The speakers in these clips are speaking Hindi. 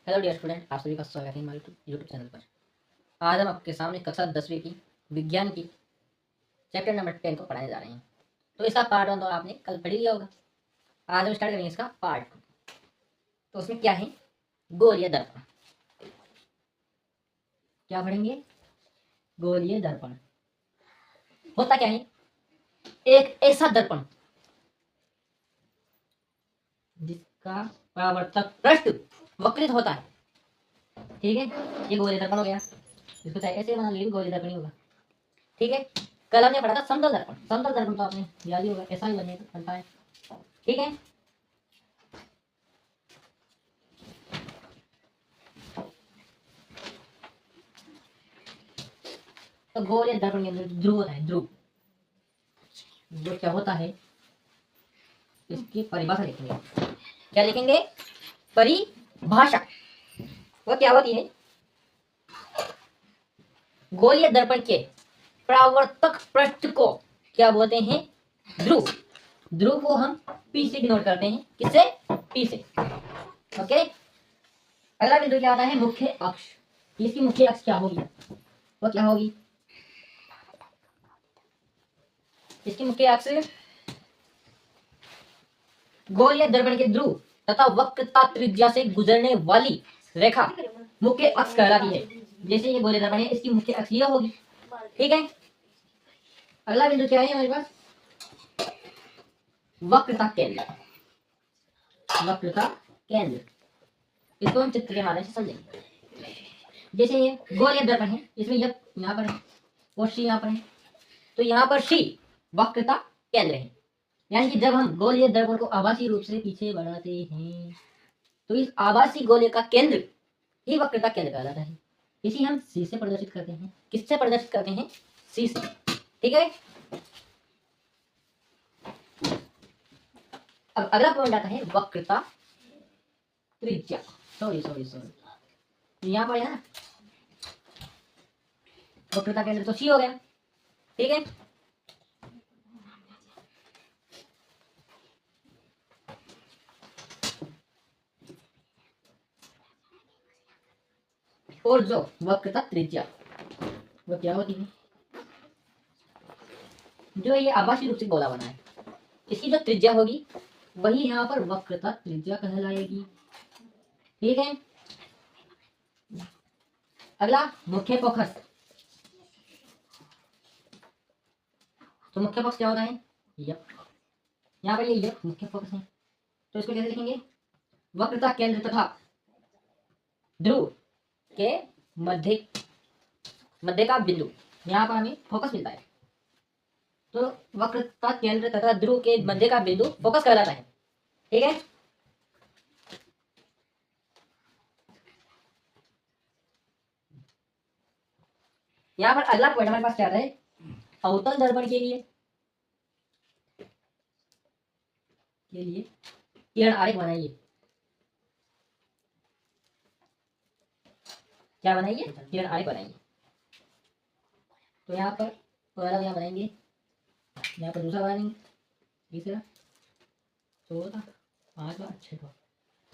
हेलो डियर स्टूडेंट, आप सभी का स्वागत है हमारे यूट्यूब चैनल पर। आज हम आपके सामने कक्षा 10वीं की विज्ञान की चैप्टर नंबर 10 को पढ़ाने जा रहे हैं। तो इसका पार्ट 1 तो आपने कल पढ़ लिया होगा। आज हम स्टार्ट करेंगे इसका पार्ट 2। तो उसमें क्या है, गोलीय दर्पण। क्या पढ़ेंगे? गोलीय दर्पण होता क्या है? एक ऐसा दर्पण जिसका परावर्तक पृष्ठ वक्रित होता है। ठीक है, ये गोलीय दर्पण हो गया। इसको चाहे ऐसे बना लीजिए, गोलीय दर्पण ही होगा। ठीक है, कल हमने पढ़ा था समतल दर्पण। समतल दर्पण तो आपने याद ही होगा, ऐसा ही बनता है। ठीक है, तो गोलीय दर्पण के अंदर ध्रुव होता है। ध्रुव जो क्या होता है, इसकी परिभाषा लिखेंगे। क्या लिखेंगे? परिभाषा। वो क्या होती है? गोलीय दर्पण के परावर्तक पृष्ठ को क्या बोलते हैं? ध्रुव। ध्रुव को हम पी से डिनोट करते हैं। किससे? पी से। ओके, अगला बिंदु क्या आता है? मुख्य अक्ष। इसकी मुख्य अक्ष क्या होगी? वो क्या होगी? इसकी मुख्य अक्ष गोलीय दर्पण के ध्रुव तथा वक्रता त्रिज्या से गुजरने वाली रेखा मुख्य अक्ष कहलाती है। जैसे ये गोलीय दर्पण है, इसकी मुख्य अक्ष ये होगी। ठीक है, अगला बिंदु क्या है हमारे पास? वक्रता केंद्र। वक्रता केंद्र, इसको हम चित्र के माध्यम से समझेंगे। जैसे ये गोलीय दर्पण है, इसमें यहाँ पर है और सी यहाँ पर है। तो यहाँ पर सी वक्रता केंद्र है। यानी कि जब हम गोलीय दर्पण को आभासी रूप से पीछे बढ़ाते हैं तो इस आभासी गोलीय का केंद्र ही वक्रता केंद्र कहलाता है। इसी हम सी से प्रदर्शित करते हैं। किससे प्रदर्शित करते हैं? सी से। ठीक है, अब अगला पॉइंट आता है वक्रता त्रिज्या। सॉरी यहाँ पर है ना, वक्रता केंद्र तो सी हो गया। ठीक है, और जो वक्रता त्रिज्या वो क्या होती है? जो ये आभासी रूप से गोला बना है, इसकी जो त्रिज्या होगी वही यहाँ पर वक्रता त्रिज्या कहलाएगी। ठीक है, अगला मुख्य फोकस। तो मुख्य फोकस क्या होता है? यहाँ पर ये मुख्य फोकस है। तो इसको कैसे लिखेंगे? वक्रता केंद्र तथा ध्रुव के मध्य का बिंदु, यहाँ पर हमें फोकस मिलता है। तो वक्रता केंद्र तथा ध्रुव के मध्य का बिंदु फोकस कहलाता है। ठीक है, यहाँ पर अगला पॉइंट हमारे पास क्या है? अवतल दर्पण के लिए किरण आरेख बनाइए। क्या बनाइए? किरण आरेख बनाइए। तो यहाँ पर पहला यहाँ बनाएंगे, यहाँ पर दूसरा बनाएंगे, तीसरा, चौथा, पांचवा, छठवा।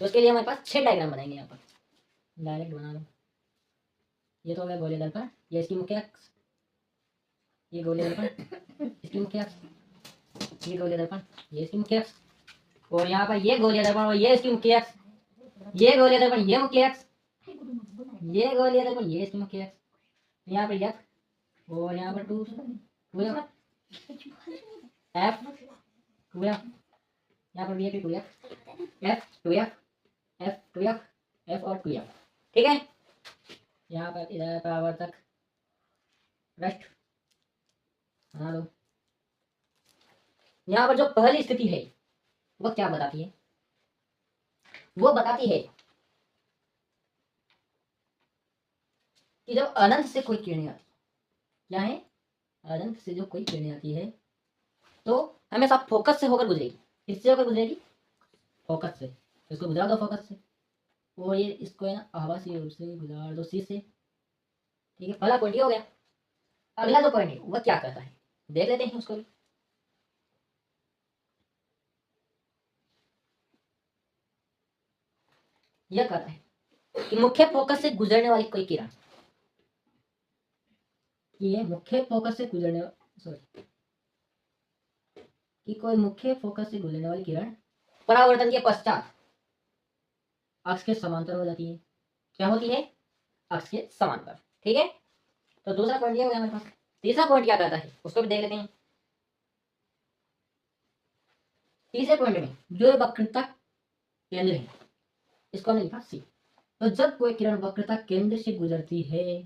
तो उसके लिए हमारे पास 6 डायग्राम बनाएंगे। यहाँ पर डायरेक्ट बना लो। ये तो हो गया गोलीय दर्पण, ये इसकी मुख्य अक्ष, ये गोलीय दर्पण इसकी मुख्य अक्ष, ये गोलीय दर्पण ये इसकी मुख्य अक्ष, और यहाँ पर ये गोलीय दर्पण और ये इसकी मुख्य अक्ष, ये गोलीय दर्पण ये मुख्य अक्ष, ये गोलीय दर्पण ये इसकी मुख्य अक्ष। यहाँ पर यक और यहाँ पर 2 एफ 2 एफ, यहाँ पर भी 2 F F 2 F F 2 F F और 2 एफ। ठीक है, यहाँ पर इधर परावर्तक पृष्ठ बना लो। यहाँ पर जो पहली स्थिति है वो क्या बताती है? वो बताती है कि जब अनंत से कोई किरणें आती, क्या है? अनंत से जो कोई किरणें आती है तो हमेशा फोकस से होकर गुजरेगी। किससे होकर गुजरेगी? फोकस से। इसको गुजार दो फोकस से, और ये इसको है ना आभासी रूप से गुजार दो सी से। ठीक है, पहला पॉइंट ये हो गया। अगला जो पॉइंट है वह क्या कहता है, देख लेते हैं उसको भी। यह कहता है कि मुख्य फोकस से गुजरने वाली कोई किरण, ये मुख्य फोकस से गुजरने, सॉरी, कि कोई मुख्य फोकस से गुजरने वाली किरण परावर्तन के पश्चात अक्ष के समांतर हो जाती है। क्या होती है? अक्ष के समांतर। ठीक है, तो दूसरा पॉइंट ये हो गया हमारे पास। तीसरा पॉइंट क्या कहता है उसको भी देख लेते हैं। तीसरे पॉइंट में जो वक्रता केंद्र है इसको हमने लिखा सी। तो जब कोई किरण वक्रता केंद्र से गुजरती है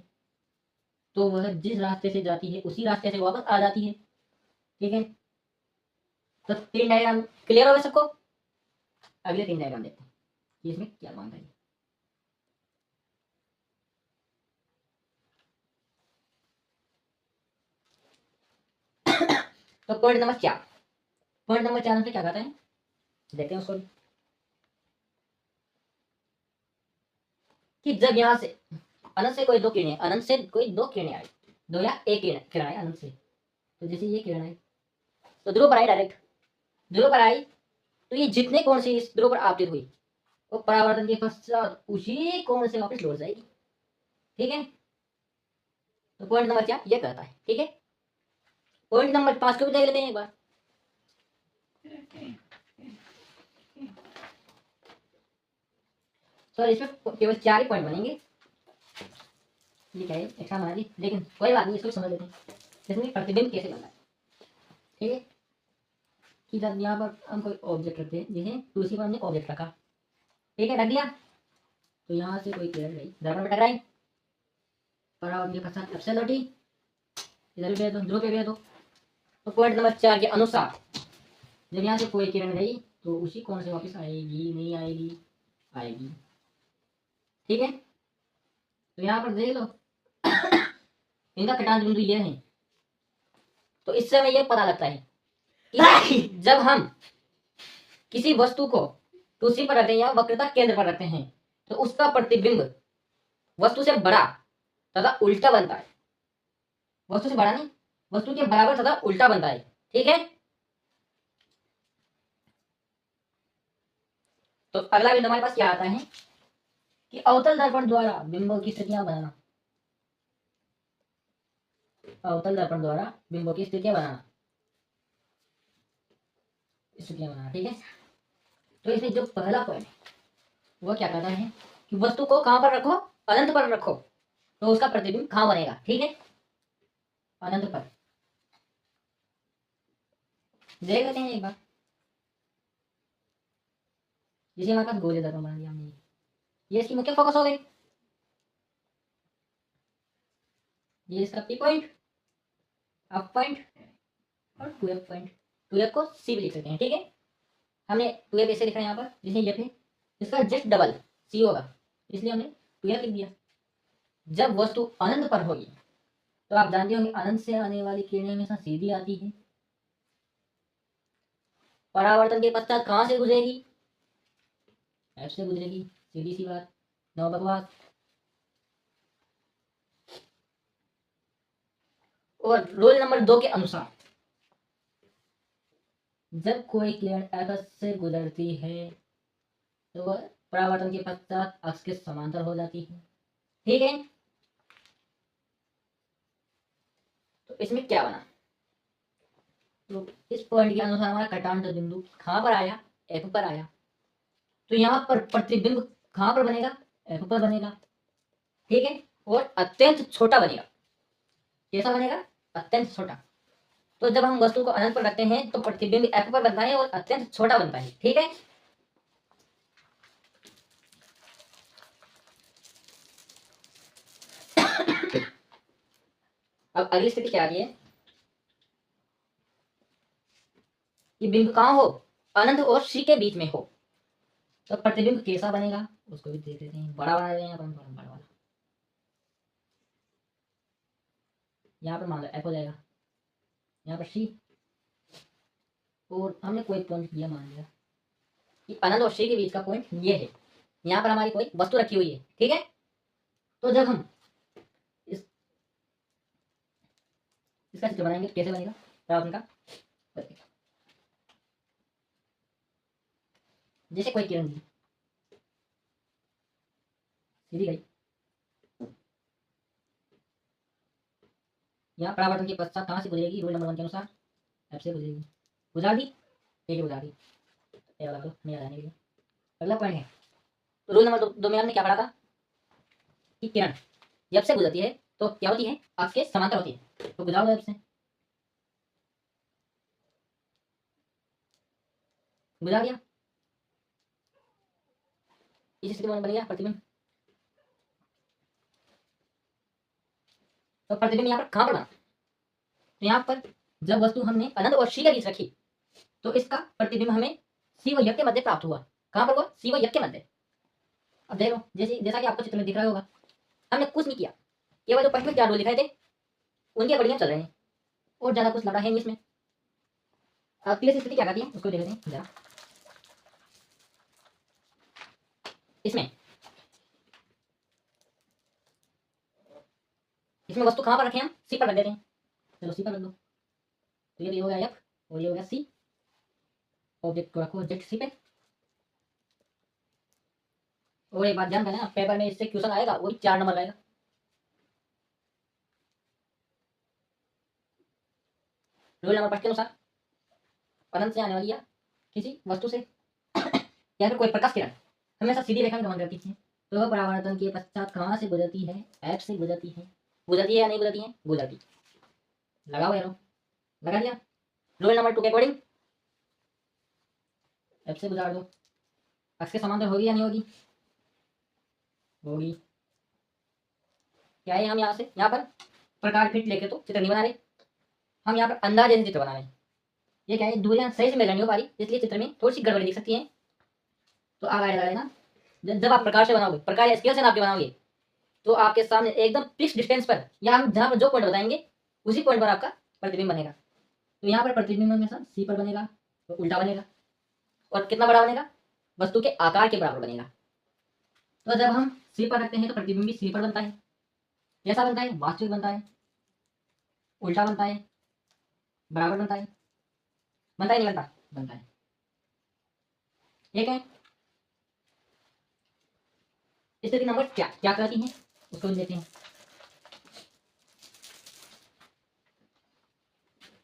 तो वह जिस रास्ते से जाती है उसी रास्ते से वापस आ जाती है। ठीक है, तो 3 डायग्राम क्लियर हो गए सबको? अगले 3 डायग्राम देखते हैं कि इसमें क्या मानता है। तो पॉइंट नंबर 4, पॉइंट नंबर 4 में क्या कहता है देखते हैं उसको। कि जब यहाँ से अनंत से कोई दो किरणें, अनंत से कोई दो किरणें आई, दो या एक किरण आई अनंत से, तो जैसे ये किरण आई तो ध्रुव पर आई, डायरेक्ट ध्रुव पर आई, तो ये जितने कोण से इस ध्रुव पर आपतित हुई वो परावर्तन के पश्चात उसी कोण से वापस लौट जाएगी। ठीक है, तो पॉइंट नंबर 4 ये कहता है। ठीक है, पॉइंट नंबर 5 को भी देख लेते हैं एक बार। तो इसमें केवल 4 ही पॉइंट बनेंगे, ठीक है, एक्स्ट्रा बना दी, लेकिन कोई बात नहीं, इसको समझ लेते हैं इसमें प्रतिबिंब कैसे बनता है। ठीक है, कि जब यहाँ पर हम कोई ऑब्जेक्ट रखते हैं, जैसे दूसरी पर हमने ऑब्जेक्ट रखा, ठीक है, रख दिया, तो यहाँ से कोई किरण गई, दर्पण में टकराई, परावर्तन के पश्चात एफ से लौटी, इधर भी भेज दो, ध्रुव पे भेज दो। तो पॉइंट नंबर 4 के अनुसार जब यहाँ से कोई किरण गई तो उसी कोण से वापस आएगी, नहीं आएगी? आएगी। ठीक है, तो यहाँ पर देख लो इनका कटान बिंदु ये है। तो इससे हमें यह पता लगता है कि जब हम किसी वस्तु को दूसरी पर रखते हैं या वक्रता केंद्र पर रखते हैं तो उसका प्रतिबिंब वस्तु से बड़ा तथा उल्टा बनता है। वस्तु से बड़ा नहीं, वस्तु के बराबर तथा उल्टा बनता है। ठीक है, तो अगला बिंदु हमारे पास क्या आता है कि अवतल दर्पण द्वारा बिंबों की स्थितियां बनाना। अवतल दर्पण द्वारा बिंबों की स्थितियां बनाना, स्थितियां बनाना। ठीक है, तो इसमें जो पहला पॉइंट वो क्या कहता है कि वस्तु को कहां पर रखो? अनंत पर रखो, तो उसका प्रतिबिंब कहां बनेगा? ठीक है, अनंत पर। देख लेते हैं एक बार, जिसे हमारे पास गोले दर्पण बना दिया हमने, ये इसकी मुख्य फोकस हो गई, ये इसका पी पॉइंट, अप पॉइंट और 2f पॉइंट। 2f को सी भी लिख सकते हैं। ठीक है, हमने 2f ऐसे लिखा है यहाँ पर, जिसे ये पे इसका जस्ट डबल सी होगा, इसलिए हमने 2f लिख दिया। जब वस्तु अनंत पर होगी तो आप जानते होंगे अनंत से आने वाली किरणें हमेशा सीधी आती है। परावर्तन के पश्चात कहां से गुजरेगी? एफ से गुजरेगी, सीधी सी बात, नो बकवास। और रूल नंबर 2 के अनुसार जब कोई किरण एफ से गुजरती है तो वह परावर्तन के पश्चात अक्ष के समांतर हो जाती है। ठीक है, तो इसमें क्या बना? तो इस पॉइंट के अनुसार हमारा कटांत बिंदु कहां पर आया? एफ पर आया। तो यहाँ पर प्रतिबिंब कहां पर बनेगा? एफ पर बनेगा। ठीक है, और अत्यंत छोटा बनेगा। कैसा बनेगा? अत्यंत छोटा। तो जब हम वस्तु को अनंत पर रखते हैं तो प्रतिबिंब एफ पर बनता है और अत्यंत छोटा बनता है। ठीक है, अब अगली स्थिति क्या आ रही है कि बिंब कहां हो? अनंत और सी के बीच में हो, तो प्रतिबिंब कैसा बनेगा उसको भी देख लेते हैं। बड़ा बना रहे हैं अपन, बड़ा वाला, यहाँ पर मान लो एफ हो जाएगा, यहाँ पर सी, और हमने कोई पॉइंट दिया, मान लिया कि अनंत और सी के बीच का पॉइंट ये है। यहाँ पर हमारी कोई वस्तु रखी हुई है। ठीक है, तो जब हम इसका चित्र बनाएंगे कैसे बनेगा परावर्तन का? जैसे कोई किरण दी, सीधी गई। यहाँ परावर्तन के पश्चात कहाँ से गुजरेगी? रूल नंबर 1 के अनुसार एफ से गुजरेगी। गुजार दी, ठीक है गुजार दी, ये वाला तो नहीं आने के लिए। अगला पॉइंट है रूल नंबर 2 में हमने क्या पढ़ा था कि किरण जब से गुजरती है तो क्या होती है? अक्ष के समांतर होती है। तो गुजारो एफ से, गुजार दिया, इस स्थिति में बन गया प्रतिबिंब। तो प्रतिबिंब यहाँ पर कहाँ पर बना? तो यहाँ पर जब वस्तु हमने अनंत और शी के बीच रखी तो इसका प्रतिबिंब हमें सी व यक के मध्य प्राप्त हुआ। कहाँ पर हुआ? सी व यक के मध्य। अब देखो जैसा कि आपको चित्र में दिख रहा होगा, हमने कुछ नहीं किया, केवल जो पहले में 4 रूल दिखाए थे उनके अकॉर्डिंग चल रहे हैं और ज्यादा कुछ लगा है नहीं इसमें। अब तीसरी स्थिति क्या करती है उसको देखते हैं जरा। इसमें वस्तु कहाँ पर रखें? हम सी पर रख देते हैं। चलो सी पर रख दो, तो ये हो गया एफ और ये हो गया सी। ऑब्जेक्ट को रखो जेड सी पे। और एक बात ध्यान देना, पेपर में इससे क्वेश्चन आएगा वो 4 नंबर आएगा। रूल नंबर 5 के अनुसार अनंत से आने वाली या किसी वस्तु से या फिर कोई प्रकाश किरण हमेशा सीधी रेखा में गमन करती है। तो परावर्तन के पश्चात कहाँ से गुजरती है? एफ से गुजरती है। गुजरती है या नहीं गुजरती है? गुजरती। लगाओ यारो, लगा दिया। रूल नंबर 2 के अकॉर्डिंग एफ से गुजार दो। अक्ष के समांतर होगी या नहीं होगी? होगी। क्या है? हम यहाँ से यहाँ पर प्रकार फिट लेके तो चित्र नहीं बना रहे, हम यहाँ पर अंदाजे से चित्र बना रहे हैं। ये क्या है? दूरियां सही से मेजर नहीं हो पा रही, इसलिए चित्र में थोड़ी सी गड़बड़ी दिख सकती है। तो आप आगे लगा लेना, जब आप प्रकार से बनाओगे, प्रकार या स्केल से नाप के बनाओगे, तो आपके सामने एकदम फिक्स डिस्टेंस पर या हम जहाँ पर जो पॉइंट बताएंगे उसी पॉइंट पर आपका प्रतिबिंब बनेगा। तो यहाँ पर प्रतिबिंब हमेशा सी पर बनेगा, तो उल्टा बनेगा और कितना बड़ा बनेगा? वस्तु के आकार के बराबर बनेगा। तो जब हम सी पर रखते हैं तो प्रतिबिंब भी सी पर बनता है। कैसा बनता है? वास्तविक बनता है, उल्टा बनता है, बराबर बनता है। बनता है नहीं बनता? बनता है। ठीक है, स्थिति नंबर क्या क्या कहती है उसको देखते हैं।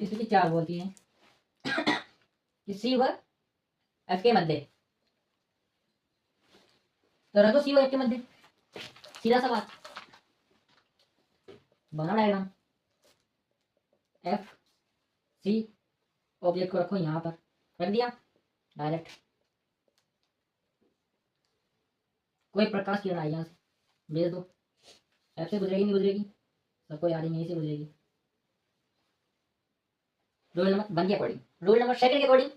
स्थिति 4 बोलती है कि सी व एफ के मध्य, तो रखो सी व एफ के मध्य, सीधा सा बात, बनाओ डायग्राम। एफ सी ऑब्जेक्ट को रखो यहाँ पर, रख दिया डायरेक्ट। कोई प्रकाश किरण आई यहाँ से भेज दो, एफ से गुजरेगी नहीं गुजरेगी? सबको याद यहीं से गुजरेगी। रूल नंबर 1 के अकॉर्डिंग, रूल नंबर 2 के अकॉर्डिंग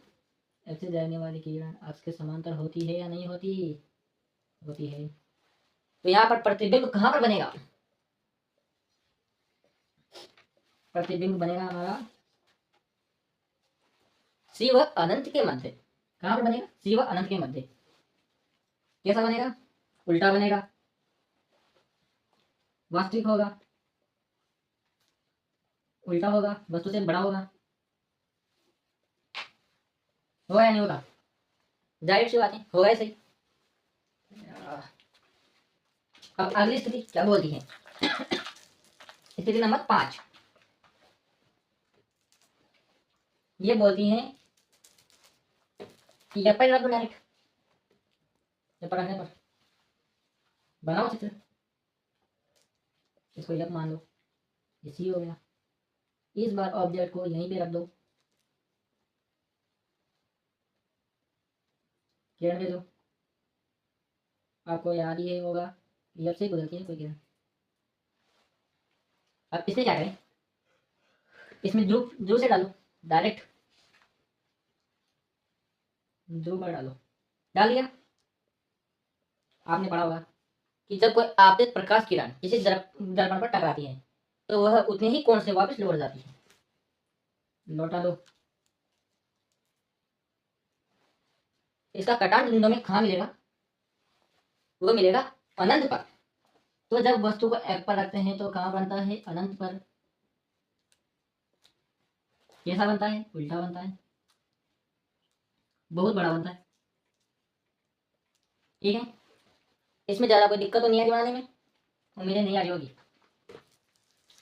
एफ से जाने वाली किरण अक्ष के समांतर होती है या नहीं होती? होती है। तो यहाँ पर प्रतिबिंब कहाँ पर बनेगा? प्रतिबिंब बनेगा हमारा सी व अनंत के मध्य। कहाँ पर बनेगा? सी व अनंत के मध्य। कैसा बनेगा? उल्टा बनेगा, वास्तविक होगा, उल्टा होगा, वस्तु से बड़ा होगा या नहीं होगा? जाहिर सी बात है होगा ही सही। अब अगली स्थिति क्या बोलती है? स्थिति नंबर 5 ये बोलती है कि यहाँ पर रख दो डायरेक्ट, यहाँ पर रखने पर बनाओ चित्र, इसको यप मान लो, ये सी हो गया। इस बार ऑब्जेक्ट को यहीं पे रख दो, किरण भेजो। आपको याद ही होगा यप से गुजरती है कोई किरण। अब इसमें क्या करें? इसमें ध्रुव ध्रुव से डालो डायरेक्ट, ध्रुव पर डालो। डाल दिया। आपने पढ़ा होगा कि जब कोई आपतित प्रकाश किरण किसी दर्पण पर टकराती है तो वह उतने ही कोण से वापस लौट जाती है। लौटा दो। इसका कटान बिंदु में कहाँ मिलेगा? वो मिलेगा अनंत पर। तो जब वस्तु को एफ पर रखते हैं तो कहाँ बनता है? अनंत पर। कैसा बनता है? उल्टा बनता है, बहुत बड़ा बनता है। ठीक है, इसमें ज़्यादा कोई दिक्कत तो नहीं आएगी बनाने में, उम्मीदें नहीं आ रही होगी।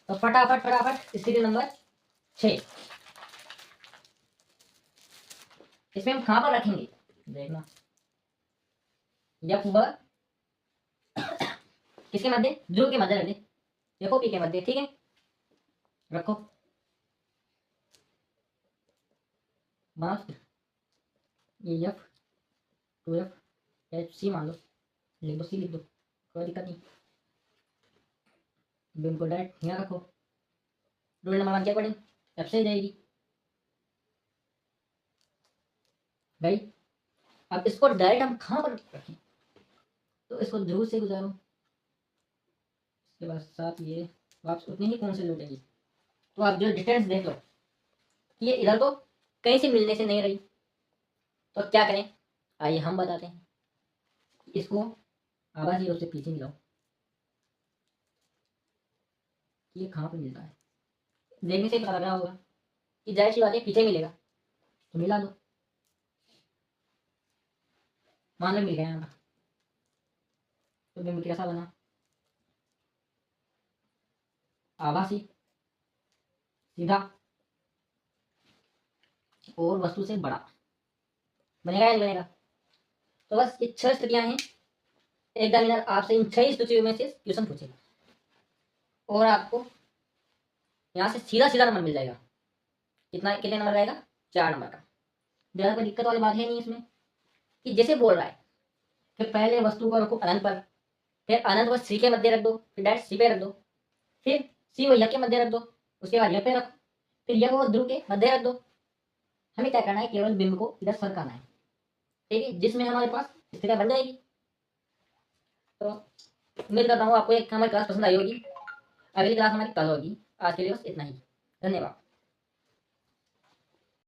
तो फटाफट फटाफट स्थिति नंबर 6, इसमें हम कहाँ पर रखेंगे देखना, F व किसके मध्य, ध्रुव के मध्य रख दे, देखो पी के मध्य, ठीक है रखो। माफ ये F 2F HC मान लो, लिख दो C लिख दो, कोई दिक्कत नहीं। बिम को डायरेक्ट यहाँ रखो, रोल नंबर 1 क्या पड़े, F से जाएगी भाई। अब इसको डायरेक्ट हम कहाँ पर रखें, तो इसको ध्रुव से गुजारो, इसके बाद साथ ये वापस उतनी ही कौन से लौटेगी। तो आप जो डिस्टेंस देख लो, ये इधर तो कहीं से मिलने से नहीं रही, तो क्या करें आइए हम बताते हैं। इसको आवाज़ रूप से पीछे मिलाओ, ये कहाँ पर मिलता है, देखने से पता लग रहा होगा कि जाहिर सी बात है पीछे मिलेगा, तो मिला दो, मान लो मिल गया यहाँ, तो बिंब कैसा बना, आभासी, सीधा और वस्तु से बड़ा, बनेगा या नहीं बनेगा। तो बस ये 6 स्थितियां हैं, एग्जामिनर आपसे इन 6 स्थितियों में से क्वेश्चन पूछेगा और आपको यहाँ से सीधा सीधा नंबर मिल जाएगा। कितना, कितने नंबर रहेगा, 4 नंबर का। ज़्यादा कोई दिक्कत वाली बात है नहीं इसमें, कि जैसे बोल रहा है फिर पहले वस्तु को रखो अनंत पर, फिर अनंत को सी के मध्य रख दो, फिर डायरेक्ट सी पे रख दो, फिर सी को य के मध्य रख दो, उसके बाद य पे रखो, फिर य को ध्रुव के मध्य रख दो। हमें क्या करना है, केवल बिंब को इधर सरकाना है, ठीक है, जिसमें हमारे पास स्थितियां बन जाएगी। तो उम्मीद करता हूँ आपको एक हमारी क्लास पसंद आई होगी। अगली क्लास हमारी कल होगी। आज के लिए बस इतना ही, धन्यवाद।